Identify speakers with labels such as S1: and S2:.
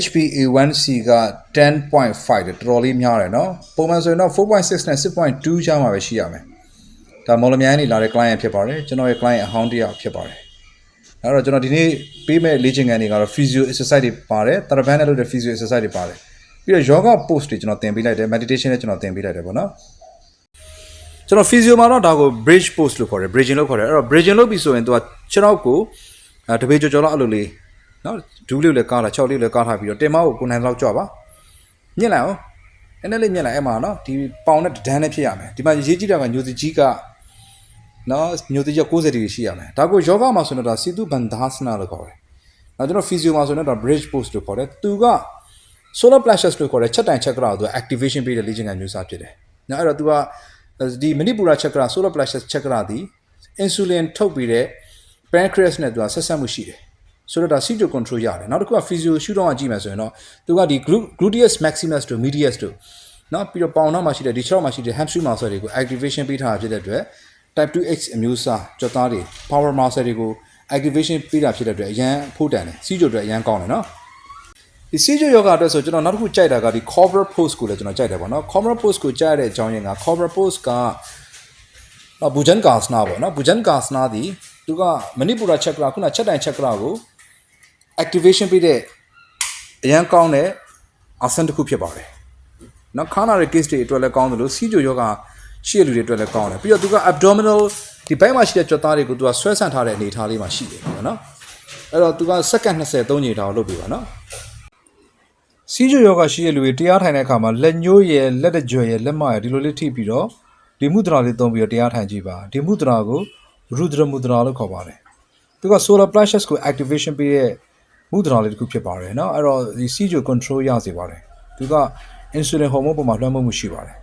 S1: HbA1c က 10.5 တော်တော်လေးများတယ်နော်ပုံမှန်ဆိုရင်တော့ 4.6 နဲ့ 6.2 ကြားမှာပဲရှိရမယ်ဒါမော်လမြိုင်နေလာတဲ့ client ဖြစ်ပါတယ်ကျွန်တော်ရဲ့ client အဟောင်းတစ်ယောက်ဖြစ်ပါတယ်အဲ့တော့ကျွန်တော်ဒီနေ့ပေးမဲ့လေ့ကျင့်ခန်းတွေကတော့ physio exercise တွေပါတယ်တရပန်းနဲ့လုပ်တဲ့ physio exercise တွေပါတယ်ပြီးတော့ yoga pose တွေကျွန်တော်သင်ပေးလိုက်တယ် meditation နဲ့ကျွန်တော်သင်ပေးလိုက်တယ်ပေါ့နော်ကျွန်တော် physio မှာတော့ဒါကို bridge pose လို့ခေါ်တယ် bridging လို့ခေါ်တယ်အဲ့တော့ bridging လုပ်ပြီဆိုရင်သူကကျွန်တော်ကိုတပေကြော်လောက်အဲ့လိုလေးနော်ဒူးလေးလည်းကားလာ6လေးလည်းကားထားပြီးတော့တင်မကိုကိုနိုင်လောက်ကြွပါညစ်လိုက်အောင်အဲ့နဲ့လေးညစ်လိုက်အဲ့မှာနော်ဒီပေါင်နဲ့ဒန်းနဲ့ဖြစ်ရမယ်ဒီမှာရေးကြည့်တာကညိုစီကြီးကနော်ညိုစီကြီး90ဒီဂရီရှိရမယ်ဒါကို yoga မှာဆိုတော့ဒါစီတုဘန္ဒါစနာလို့ခေါ်တယ်နောက်ကျွန်တော် physio မှာဆိုတော့ဒါ bridge pose လို့ခေါ်တယ်သူက solar plexus လို့ခေါ်တဲ့ချက်တိုင်ချက်ကရာကိုသူ activation ပေးတဲ့လေ့ကျင့်ခန်းမျိုးစားဖြစ်တယ်နော်အဲ့တော့သူကဒီမဏိပူရချက်ကရာ solar plexus ချက်ကရာဒီ insulin ထုတ်ပြီးတဲ့ pancreas နဲ့သူကဆက်ဆက်မှုရှိတယ်ဆိုတော့ဒါ CGO control ရတယ်နောက်တစ်ခုက physio ရှုထောင့်ကကြည့်မယ်ဆိုရင်တော့သူကဒီ gluteus maximus တို့ medius တို့နော်ပြီးတော့ပေါင်နောက်မှာရှိတဲ့ဒီ6မှာရှိတဲ့ hamstring muscle တွေကို activation ပေးထားတာဖြစ်တဲ့အတွက် type 2X အမျိုးအစားကြောသားတွေ power muscle တွေကို activation ပေးတာဖြစ်တဲ့အတွက်အရန်ဖို့တန်တယ် CGO အတွက်အရန်ကောင်းတယ်နော်ဒီ CGO yoga အတွက်ဆိုကျွန်တော်နောက်တစ်ခုကြိုက်တာကဒီ cobra pose ကိုလည်းကျွန်တော်ကြိုက်တယ်ပေါ့နော် cobra pose ကိုကြိုက်တဲ့အကြောင်းရင်းက cobra pose ကBhujangasana ပေါ့နော် Bhujangasana ဒီသူကမဏိပူရချက်ကရာခုနချက်တိုင်ချက်ကရာကို activation ပေးတဲ့အရန်ကောင်းတဲ့အာဆန်တစ်ခုဖြစ်ပါတယ်။နော်ခါနာရဲ့ case တွေအတွက်လည်းကောင်းတယ်လို့ CGO yoga ရှိတဲ့လူတွေအတွက်လည်းကောင်းတယ်။ပြီးတော့သူက abdominal ဒီဘက်မှာရှိတဲ့ကြွသားတွေကိုသူကဆွဲဆန့်ထားတဲ့အနေအထားလေးမှာရှိတယ်ပေါ့နော်။အဲ့တော့သူကစက္ကန့်20 3ချိန်တောင်လုပ်ပြီပါနော်။ CGO yoga ရှိတဲ့လူတွေတရားထိုင်တဲ့အခါမှာလက်ညှိုးရယ်လက်တကြွယ်ရယ်လက်မရယ်ဒီလိုလေးထိပြီးတော့ဒီမုဒရာလေးသုံးပြီးတော့တရားထိုင်ကြည့်ပါဒီမုဒရာကိုရူဒရမုဒရာလို့ခေါ်ပါတယ်သူက solar plexus ကို activation ပေးတဲ့မုဒရာလေးတစ်ခုဖြစ်ပါတယ်เนาะအဲ့တော့ဒီ CGO control ရစေပါတယ်သူက insulin hormone ပေါ်မှာလွှမ်းမိုးမှုရှိပါတယ်